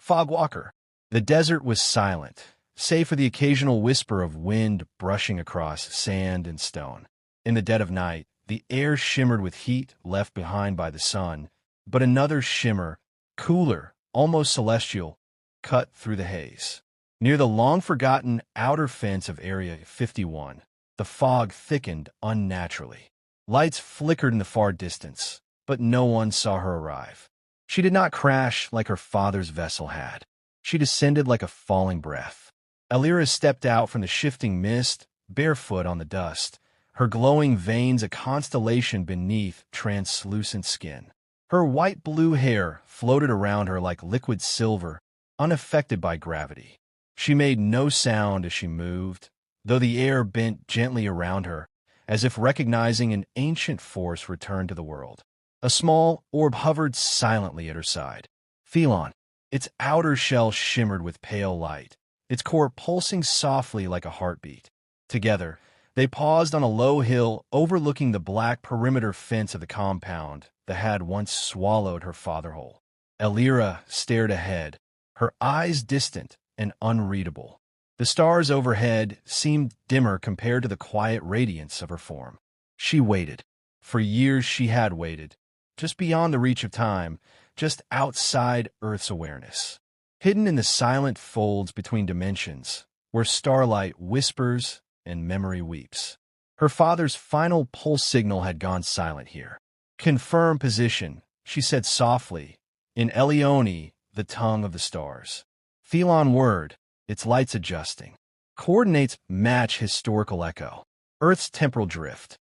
Fog Walker. The desert was silent, save for the occasional whisper of wind brushing across sand and stone. In the dead of night, the air shimmered with heat left behind by the sun, but another shimmer, cooler, almost celestial, cut through the haze. Near the long-forgotten outer fence of Area 51, the fog thickened unnaturally. Lights flickered in the far distance, but no one saw her arrive. She did not crash like her father's vessel had. She descended like a falling breath. Elira stepped out from the shifting mist, barefoot on the dust, her glowing veins a constellation beneath translucent skin. Her white-blue hair floated around her like liquid silver, unaffected by gravity. She made no sound as she moved, though the air bent gently around her, as if recognizing an ancient force returned to the world. A small orb hovered silently at her side. Thelon. Its outer shell shimmered with pale light, its core pulsing softly like a heartbeat. Together, they paused on a low hill overlooking the black perimeter fence of the compound that had once swallowed her father whole. Elira stared ahead, her eyes distant and unreadable. The stars overhead seemed dimmer compared to the quiet radiance of her form. She waited. For years she had waited, just beyond the reach of time, just outside Earth's awareness. Hidden in the silent folds between dimensions, where starlight whispers and memory weeps. Her father's final pulse signal had gone silent here. Confirm position, she said softly, in Elyon, the tongue of the stars. Thelon word, its lights adjusting. Coordinates match historical echo. Earth's temporal drift.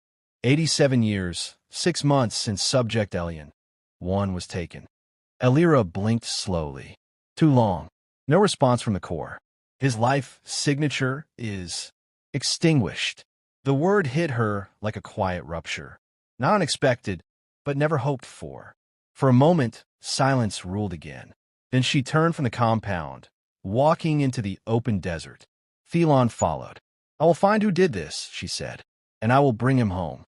87 years, 6 months since subject Elyon. 1 was taken. Elira blinked slowly. Too long. No response from the core. His life signature is extinguished. The word hit her like a quiet rupture. Not unexpected, but never hoped for. For a moment, silence ruled again. Then she turned from the compound, walking into the open desert. Thelon followed. I will find who did this, she said, and I will bring him home.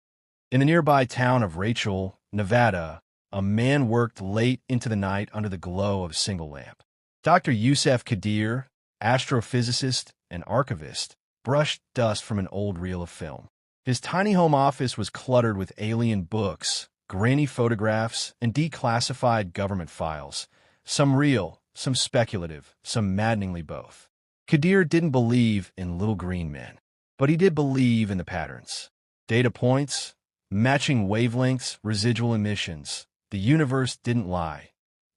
In the nearby town of Rachel, Nevada, a man worked late into the night under the glow of a single lamp. Dr. Yusef Kadir, astrophysicist and archivist, brushed dust from an old reel of film. His tiny home office was cluttered with alien books, grainy photographs, and declassified government files, some real, some speculative, some maddeningly both. Kadir didn't believe in little green men, but he did believe in the patterns. Data points, matching wavelengths, residual emissions. The universe didn't lie,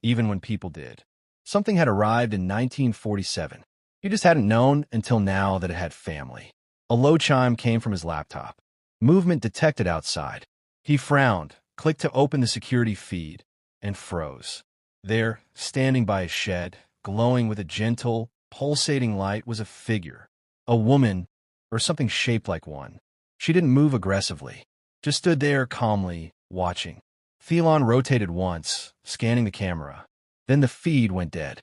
even when people did. Something had arrived in 1947. He just hadn't known until now that it had family. A low chime came from his laptop. Movement detected outside. He frowned, clicked to open the security feed, and froze. There, standing by a shed, glowing with a gentle, pulsating light, was a figure. A woman, or something shaped like one. She didn't move aggressively, just stood there calmly, watching. Thelon rotated once, scanning the camera. Then the feed went dead.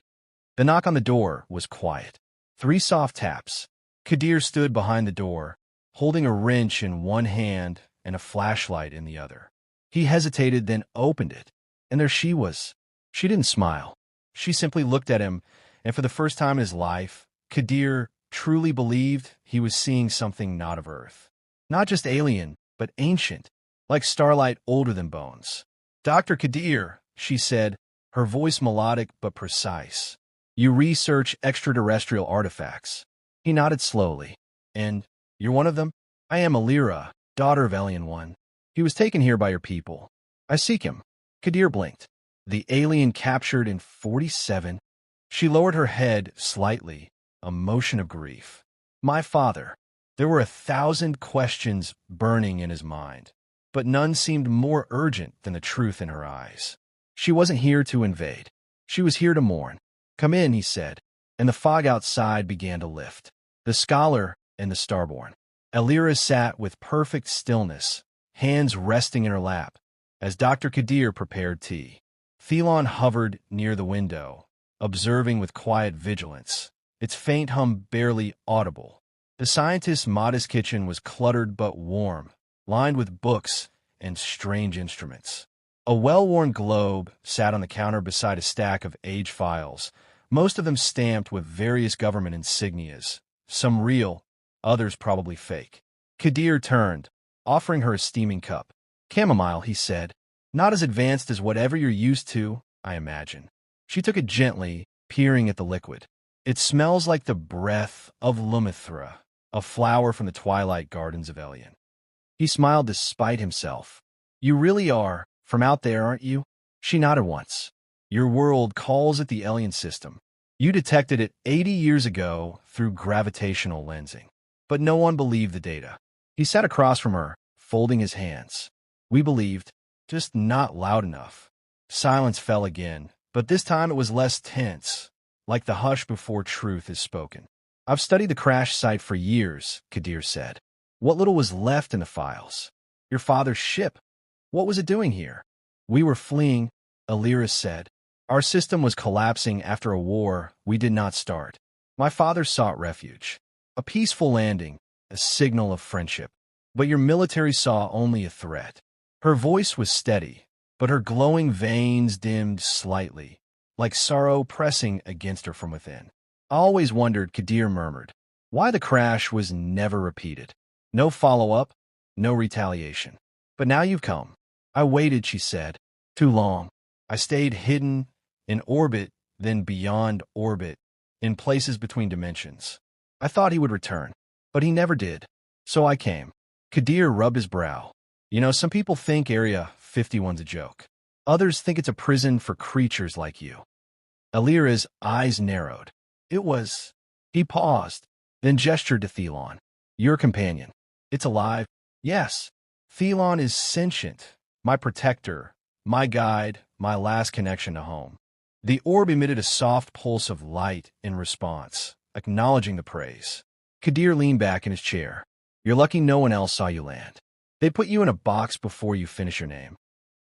The knock on the door was quiet. 3 soft taps. Kadir stood behind the door, holding a wrench in one hand and a flashlight in the other. He hesitated, then opened it, and there she was. She didn't smile. She simply looked at him, and for the first time in his life, Kadir truly believed he was seeing something not of Earth. Not just alien, but ancient, like starlight older than bones. Dr. Kadir, she said, her voice melodic but precise. You research extraterrestrial artifacts. He nodded slowly. And you're one of them? I am Elira, daughter of Elyon 1. He was taken here by your people. I seek him. Kadir blinked. The alien captured in 47? She lowered her head slightly, a motion of grief. My father. There were 1,000 questions burning in his mind, but none seemed more urgent than the truth in her eyes. She wasn't here to invade. She was here to mourn. Come in, he said, and the fog outside began to lift. The scholar and the starborn. Elira sat with perfect stillness, hands resting in her lap, as Dr. Kadir prepared tea. Thelon hovered near the window, observing with quiet vigilance, its faint hum barely audible. The scientist's modest kitchen was cluttered but warm, lined with books and strange instruments. A well-worn globe sat on the counter beside a stack of age files, most of them stamped with various government insignias, some real, others probably fake. Kadir turned, offering her a steaming cup. Chamomile, he said. Not as advanced as whatever you're used to, I imagine. She took it gently, peering at the liquid. It smells like the breath of Lumithra, a flower from the twilight gardens of Elyon. He smiled despite himself. You really are, from out there, aren't you? She nodded once. Your world calls it the Elyon system. You detected it 80 years ago through gravitational lensing. But no one believed the data. He sat across from her, folding his hands. We believed, just not loud enough. Silence fell again, but this time it was less tense, like the hush before truth is spoken. I've studied the crash site for years, Kadir said. What little was left in the files? Your father's ship. What was it doing here? We were fleeing, Elira said. Our system was collapsing after a war we did not start. My father sought refuge. A peaceful landing, a signal of friendship. But your military saw only a threat. Her voice was steady, but her glowing veins dimmed slightly, like sorrow pressing against her from within. I always wondered, Kadir murmured, why the crash was never repeated. No follow-up, no retaliation. But now you've come. I waited, she said. Too long. I stayed hidden, in orbit, then beyond orbit, in places between dimensions. I thought he would return, but he never did. So I came. Kadir rubbed his brow. You know, some people think Area 51's a joke. Others think it's a prison for creatures like you. Elira's eyes narrowed. It was... He paused, then gestured to Thelon. Your companion. It's alive? Yes. Thelon is sentient, my protector, my guide, my last connection to home. The orb emitted a soft pulse of light in response, acknowledging the praise. Kadir leaned back in his chair. You're lucky no one else saw you land. They put you in a box before you finish your name.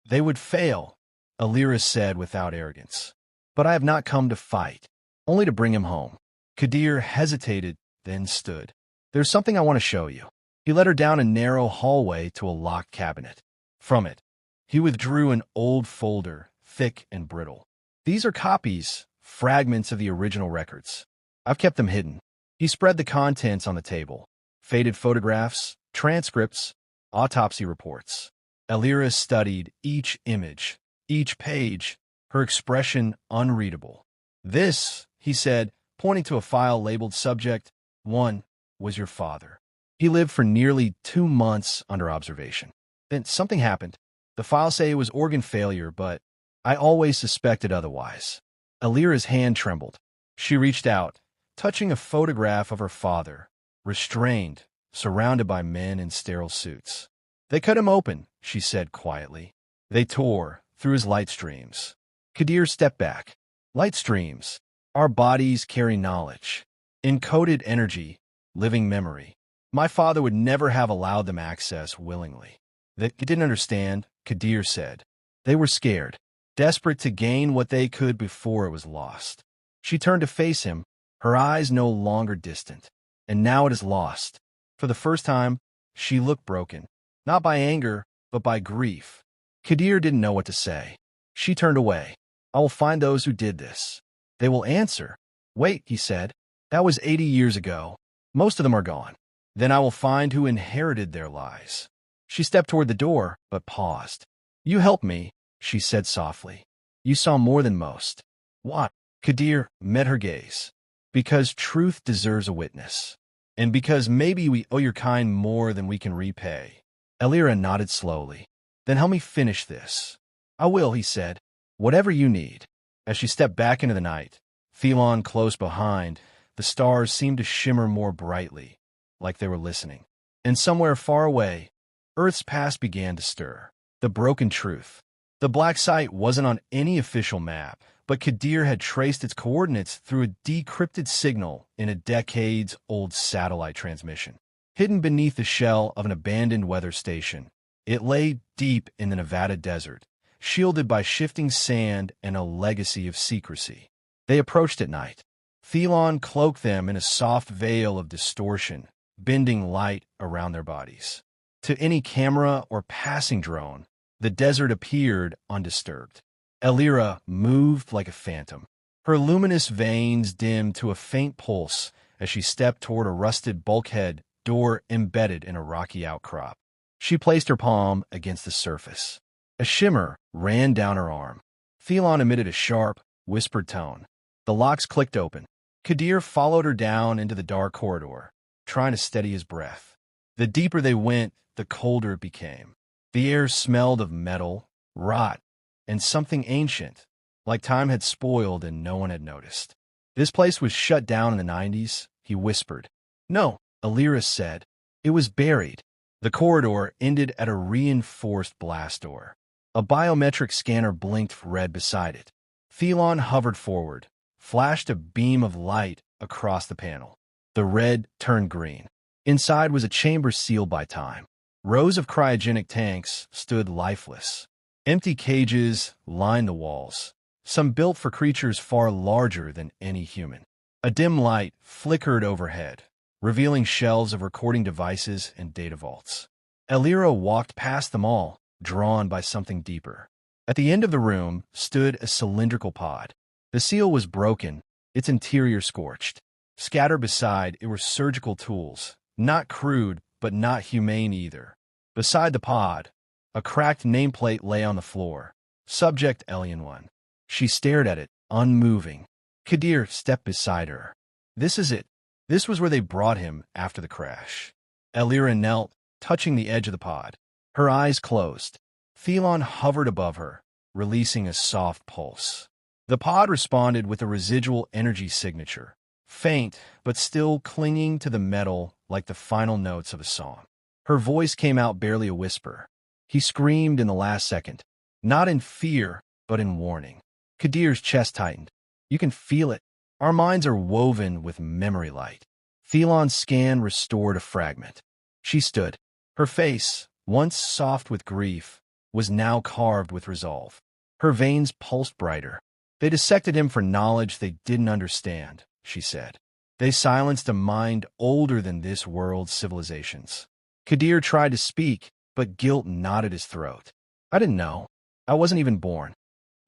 They would fail, Elira said without arrogance. But I have not come to fight, only to bring him home. Kadir hesitated, then stood. There's something I want to show you. He led her down a narrow hallway to a locked cabinet. From it, he withdrew an old folder, thick and brittle. These are copies, fragments of the original records. I've kept them hidden. He spread the contents on the table. Faded photographs, transcripts, autopsy reports. Elira studied each image, each page, her expression unreadable. This, he said, pointing to a file labeled Subject 1, was your father. He lived for nearly 2 months under observation. Then something happened. The files say it was organ failure, but I always suspected otherwise. Elira's hand trembled. She reached out, touching a photograph of her father, restrained, surrounded by men in sterile suits. They cut him open, she said quietly. They tore through his light streams. Kadir stepped back. Light streams. Our bodies carry knowledge, encoded energy, living memory. My father would never have allowed them access willingly. They didn't understand, Kadir said. They were scared, desperate to gain what they could before it was lost. She turned to face him, her eyes no longer distant. And now it is lost. For the first time, she looked broken, not by anger, but by grief. Kadir didn't know what to say. She turned away. I will find those who did this. They will answer. Wait, he said. That was 80 years ago. Most of them are gone. Then I will find who inherited their lies. She stepped toward the door, but paused. You helped me, she said softly. You saw more than most. What? Kadir met her gaze. Because truth deserves a witness. And because maybe we owe your kind more than we can repay. Elira nodded slowly. Then help me finish this. I will, he said. Whatever you need. As she stepped back into the night, Thelon close behind, the stars seemed to shimmer more brightly, like they were listening. And somewhere far away, Earth's past began to stir. The broken truth. The black site wasn't on any official map, but Kadir had traced its coordinates through a decrypted signal in a decades-old satellite transmission. Hidden beneath the shell of an abandoned weather station, it lay deep in the Nevada desert, shielded by shifting sand and a legacy of secrecy. They approached at night. Thelon cloaked them in a soft veil of distortion, bending light around their bodies. To any camera or passing drone, the desert appeared undisturbed. Elira moved like a phantom. Her luminous veins dimmed to a faint pulse as she stepped toward a rusted bulkhead door embedded in a rocky outcrop. She placed her palm against the surface. A shimmer ran down her arm. Thelon emitted a sharp, whispered tone. The locks clicked open. Kadir followed her down into the dark corridor, trying to steady his breath. The deeper they went, the colder it became. The air smelled of metal, rot, and something ancient, like time had spoiled and no one had noticed. This place was shut down in the 90s, he whispered. No, Elira said. It was buried. The corridor ended at a reinforced blast door. A biometric scanner blinked red beside it. Thelon hovered forward, flashed a beam of light across the panel. The red turned green. Inside was a chamber sealed by time. Rows of cryogenic tanks stood lifeless. Empty cages lined the walls, some built for creatures far larger than any human. A dim light flickered overhead, revealing shelves of recording devices and data vaults. Elira walked past them all, drawn by something deeper. At the end of the room stood a cylindrical pod. The seal was broken, its interior scorched. Scattered beside it were surgical tools, not crude but not humane either. Beside the pod, a cracked nameplate lay on the floor. Subject Elyon 1. She stared at it, unmoving. Kadir stepped beside her. This is it. This was where they brought him after the crash. Elira knelt, touching the edge of the pod. Her eyes closed. Thelon hovered above her, releasing a soft pulse. The pod responded with a residual energy signature, faint but still clinging to the metal like the final notes of a song. Her voice came out barely a whisper. He screamed in the last second, not in fear, but in warning. Kadir's chest tightened. You can feel it. Our minds are woven with memory light. Thelon's scan restored a fragment. She stood. Her face, once soft with grief, was now carved with resolve. Her veins pulsed brighter. They dissected him for knowledge they didn't understand, she said. They silenced a mind older than this world's civilizations. Kadir tried to speak, but guilt knotted his throat. I didn't know. I wasn't even born.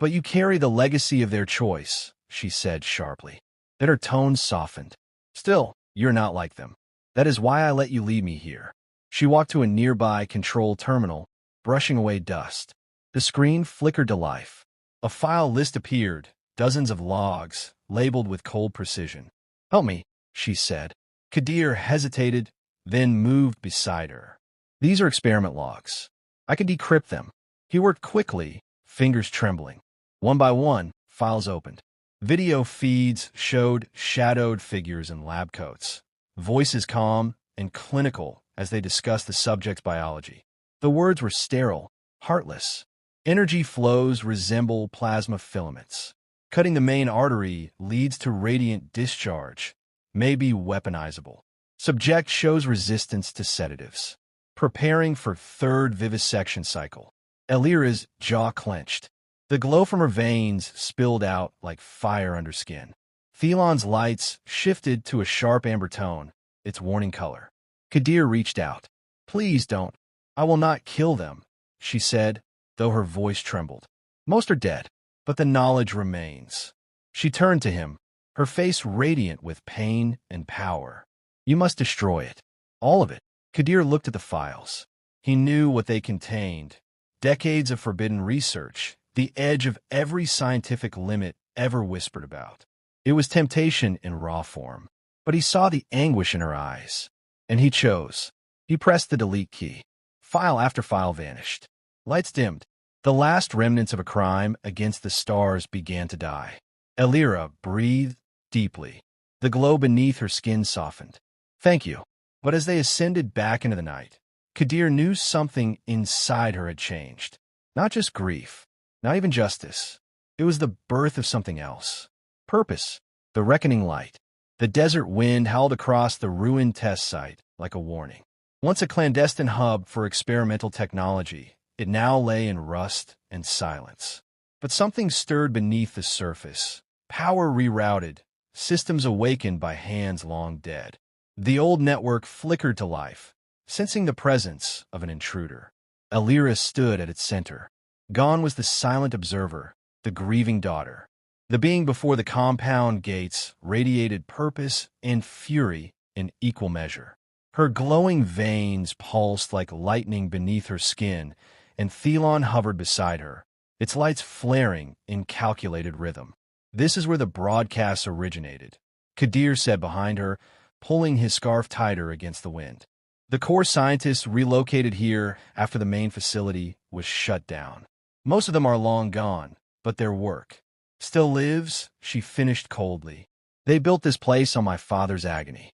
But you carry the legacy of their choice, she said sharply. Then her tone softened. Still, you're not like them. That is why I let you lead me here. She walked to a nearby control terminal, brushing away dust. The screen flickered to life. A file list appeared, dozens of logs, labeled with cold precision. Help me, she said. Kadir hesitated, then moved beside her. These are experiment logs. I can decrypt them. He worked quickly, fingers trembling. One by one, files opened. Video feeds showed shadowed figures in lab coats, voices calm and clinical as they discussed the subject's biology. The words were sterile, heartless. Energy flows resemble plasma filaments. Cutting the main artery leads to radiant discharge, may be weaponizable. Subject shows resistance to sedatives. Preparing for third vivisection cycle. Elira's jaw clenched. The glow from her veins spilled out like fire under skin. Thelon's lights shifted to a sharp amber tone, its warning color. Kadir reached out. Please don't. I will not kill them, she said, though her voice trembled. Most are dead, but the knowledge remains. She turned to him, her face radiant with pain and power. You must destroy it. All of it. Kadir looked at the files. He knew what they contained. Decades of forbidden research, the edge of every scientific limit ever whispered about. It was temptation in raw form, but he saw the anguish in her eyes. And he chose. He pressed the delete key. File after file vanished. Lights dimmed. The last remnants of a crime against the stars began to die. Elira breathed deeply. The glow beneath her skin softened. Thank you. But as they ascended back into the night, Kadir knew something inside her had changed. Not just grief, not even justice. It was the birth of something else. Purpose. The reckoning light. The desert wind howled across the ruined test site like a warning. Once a clandestine hub for experimental technology, it now lay in rust and silence. But something stirred beneath the surface. Power rerouted, systems awakened by hands long dead. The old network flickered to life, sensing the presence of an intruder. Elira stood at its center. Gone was the silent observer, the grieving daughter. The being before the compound gates radiated purpose and fury in equal measure. Her glowing veins pulsed like lightning beneath her skin, and Thelon hovered beside her, its lights flaring in calculated rhythm. "This is where the broadcasts originated," Kadir said behind her, pulling his scarf tighter against the wind. "The core scientists relocated here after the main facility was shut down. Most of them are long gone, but their work still lives," she finished coldly. "They built this place on my father's agony."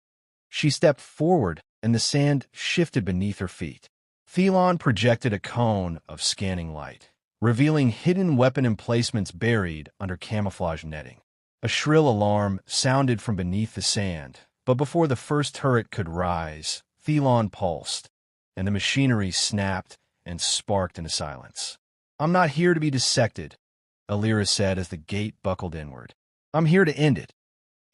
She stepped forward, and the sand shifted beneath her feet. Thelon projected a cone of scanning light, revealing hidden weapon emplacements buried under camouflage netting. A shrill alarm sounded from beneath the sand, but before the first turret could rise, Thelon pulsed, and the machinery snapped and sparked into silence. "I'm not here to be dissected," Elira said as the gate buckled inward. "I'm here to end it."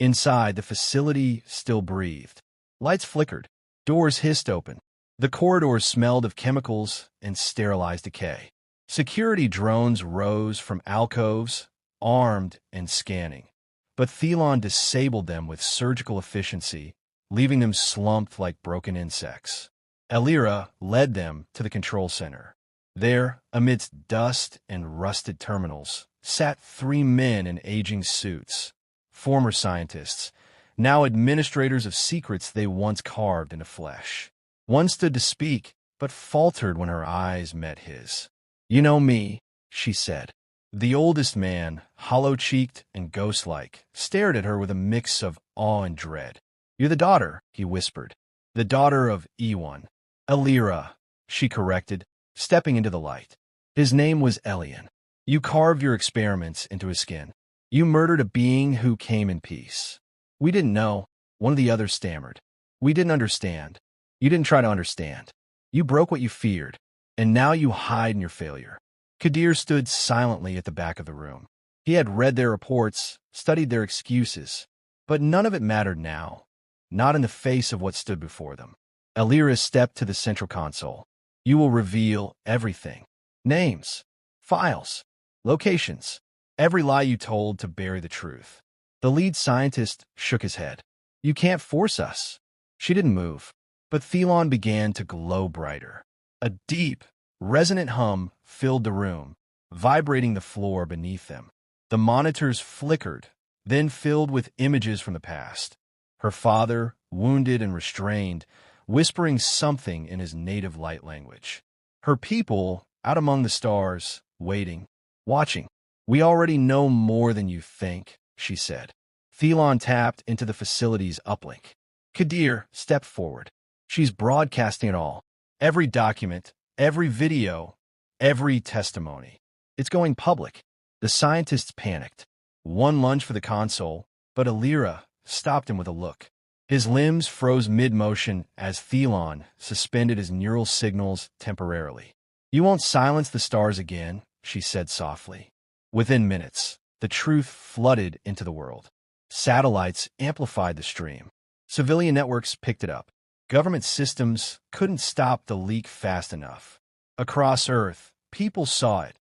Inside, the facility still breathed. Lights flickered. Doors hissed open. The corridors smelled of chemicals and sterilized decay. Security drones rose from alcoves, armed and scanning. But Thelon disabled them with surgical efficiency, leaving them slumped like broken insects. Elira led them to the control center. There, amidst dust and rusted terminals, sat 3 men in aging suits, former scientists, now administrators of secrets they once carved into flesh. One stood to speak, but faltered when her eyes met his. "You know me," she said. The oldest man, hollow-cheeked and ghost-like, stared at her with a mix of awe and dread. "You're the daughter," he whispered. "The daughter of Elyon." "Elira," she corrected, stepping into the light. "His name was Elyon. You carved your experiments into his skin. You murdered a being who came in peace." "We didn't know," one of the others stammered. "We didn't understand." "You didn't try to understand. You broke what you feared, and now you hide in your failure." Kadir stood silently at the back of the room. He had read their reports, studied their excuses, but none of it mattered now, not in the face of what stood before them. Elira stepped to the central console. "You will reveal everything. Names, files, locations, every lie you told to bury the truth." The lead scientist shook his head. "You can't force us." She didn't move, but Thelon began to glow brighter. A deep, resonant hum filled the room, vibrating the floor beneath them. The monitors flickered, then filled with images from the past. Her father, wounded and restrained, whispering something in his native light language. Her people, out among the stars, waiting, watching. "We already know more than you think," she said. Thelon tapped into the facility's uplink. Kadir stepped forward. "She's broadcasting it all. Every document, every video, every testimony. It's going public." The scientists panicked. One lunged for the console, but Elira stopped him with a look. His limbs froze mid-motion as Thelon suspended his neural signals temporarily. "You won't silence the stars again," she said softly. Within minutes, the truth flooded into the world. Satellites amplified the stream. Civilian networks picked it up. Government systems couldn't stop the leak fast enough. Across Earth, people saw it.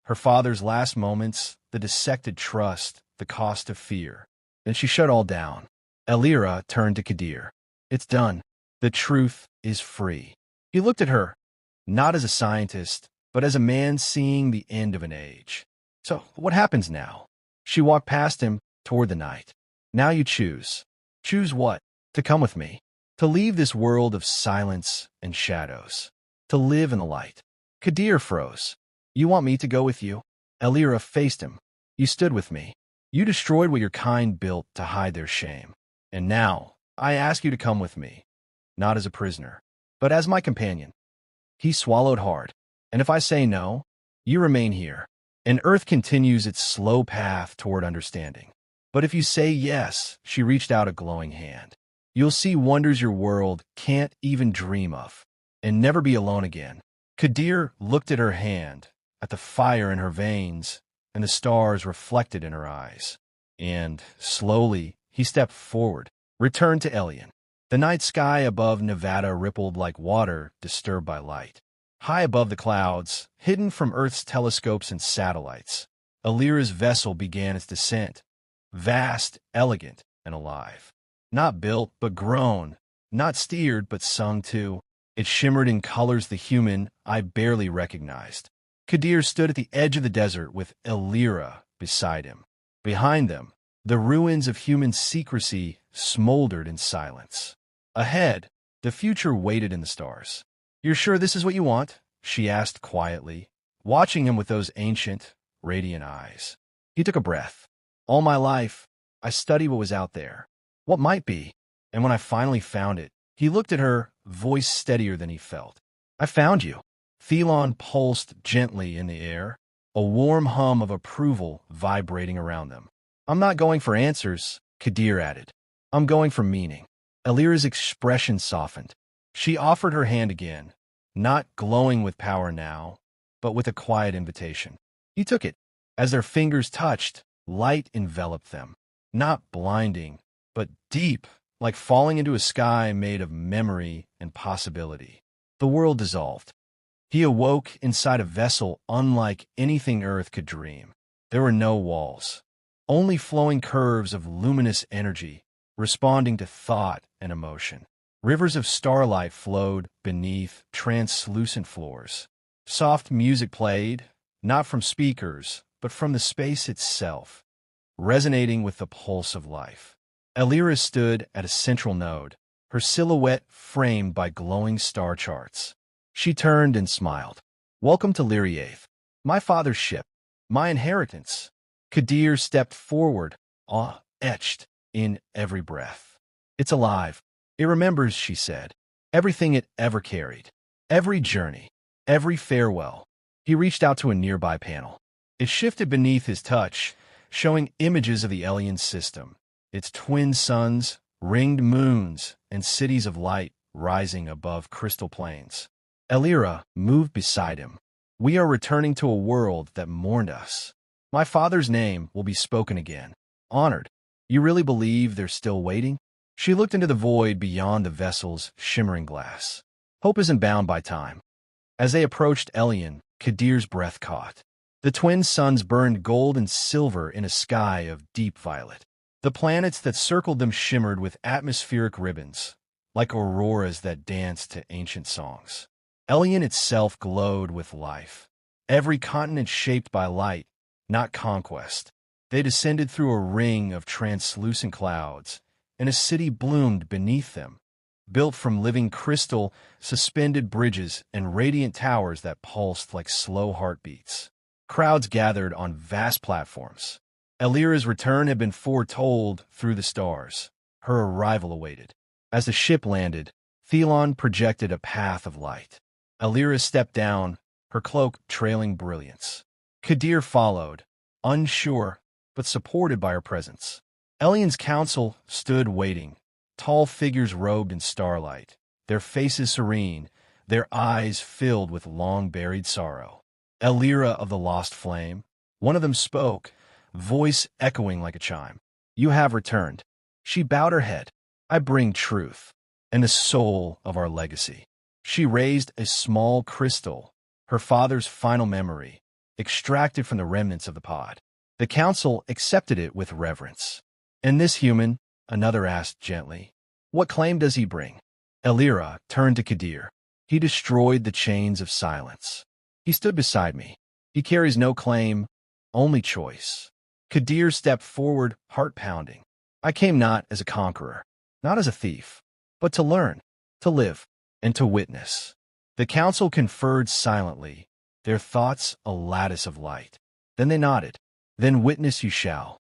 Her father's last moments, the dissected trust, the cost of fear. Then she shut all down. Elira turned to Kadir. "It's done. The truth is free." He looked at her, not as a scientist, but as a man seeing the end of an age. "So, what happens now?" She walked past him toward the night. "Now you choose." "Choose what?" "To come with me. To leave this world of silence and shadows. To live in the light." Kadir froze. "You want me to go with you?" Elira faced him. "You stood with me. You destroyed what your kind built to hide their shame. And now, I ask you to come with me. Not as a prisoner, but as my companion." He swallowed hard. "And if I say no, you remain here, and Earth continues its slow path toward understanding. But if you say yes," she reached out a glowing hand, "you'll see wonders your world can't even dream of, and never be alone again." Kadir looked at her hand, at the fire in her veins, and the stars reflected in her eyes. And, slowly, he stepped forward, returned to Elyon. The night sky above Nevada rippled like water disturbed by light. High above the clouds, hidden from Earth's telescopes and satellites, Elira's vessel began its descent, vast, elegant, and alive. Not built, but grown, not steered, but sung to. It shimmered in colors the human I barely recognized. Kadir stood at the edge of the desert with Elira beside him. Behind them, the ruins of human secrecy smoldered in silence. Ahead, the future waited in the stars. "You're sure this is what you want?" she asked quietly, watching him with those ancient, radiant eyes. He took a breath. "All my life, I studied what was out there, what might be, and when I finally found it," he looked at her, voice steadier than he felt. "I found you." Thelon pulsed gently in the air, a warm hum of approval vibrating around them. "I'm not going for answers," Kadir added. "I'm going for meaning." Elira's expression softened. She offered her hand again, not glowing with power now, but with a quiet invitation. He took it. As their fingers touched, light enveloped them, not blinding, but deep, like falling into a sky made of memory and possibility. The world dissolved. He awoke inside a vessel unlike anything Earth could dream. There were no walls, only flowing curves of luminous energy, responding to thought and emotion. Rivers of starlight flowed beneath translucent floors. Soft music played, not from speakers, but from the space itself, resonating with the pulse of life. Elira stood at a central node, her silhouette framed by glowing star charts. She turned and smiled. "Welcome to Lyriath, my father's ship, my inheritance." Kadir stepped forward, awe etched in every breath. "It's alive. It remembers," she said, "everything it ever carried, every journey, every farewell." He reached out to a nearby panel. It shifted beneath his touch, showing images of the Elyon system, its twin suns, ringed moons, and cities of light rising above crystal plains. Elira moved beside him. "We are returning to a world that mourned us. My father's name will be spoken again, honored. You really believe they're still waiting?" She looked into the void beyond the vessel's shimmering glass. Hope isn't bound by time. As they approached Elyon, Kadir's breath caught. The twin suns burned gold and silver in a sky of deep violet. The planets that circled them shimmered with atmospheric ribbons, like auroras that danced to ancient songs. Elyon itself glowed with life, every continent shaped by light, not conquest. They descended through a ring of translucent clouds, and a city bloomed beneath them, built from living crystal, suspended bridges, and radiant towers that pulsed like slow heartbeats. Crowds gathered on vast platforms. Elira's return had been foretold through the stars. Her arrival awaited. As the ship landed, Thelon projected a path of light. Elira stepped down, her cloak trailing brilliance. Kadir followed, unsure, but supported by her presence. Elyon's council stood waiting, tall figures robed in starlight, their faces serene, their eyes filled with long-buried sorrow. Elira of the lost flame, one of them spoke, voice echoing like a chime. "You have returned." She bowed her head. "I bring truth, and the soul of our legacy." She raised a small crystal, her father's final memory, extracted from the remnants of the pod. The council accepted it with reverence. "And this human," another asked gently, "what claim does he bring?" Elira turned to Kadir. "He destroyed the chains of silence. He stood beside me. He carries no claim, only choice." Kadir stepped forward, heart pounding. "I came not as a conqueror, not as a thief, but to learn, to live, and to witness." The council conferred silently, their thoughts a lattice of light. Then they nodded. "Then witness you shall."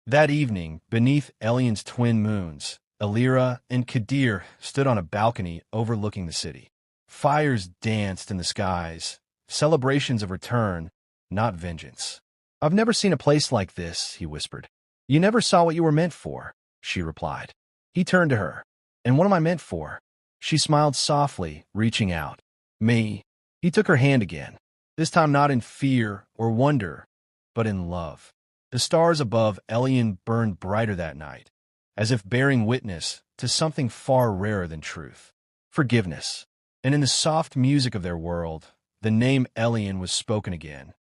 That evening, beneath Elyon's twin moons, Elira and Kadir stood on a balcony overlooking the city. Fires danced in the skies, celebrations of return, not vengeance. "I've never seen a place like this," he whispered. "You never saw what you were meant for," she replied. He turned to her. "And what am I meant for?" She smiled softly, reaching out. "Me." He took her hand again, this time not in fear or wonder, but in love. The stars above Elyon burned brighter that night, as if bearing witness to something far rarer than truth, forgiveness. And in the soft music of their world, the name Elyon was spoken again,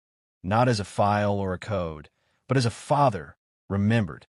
not as a file or a code, but as a father remembered,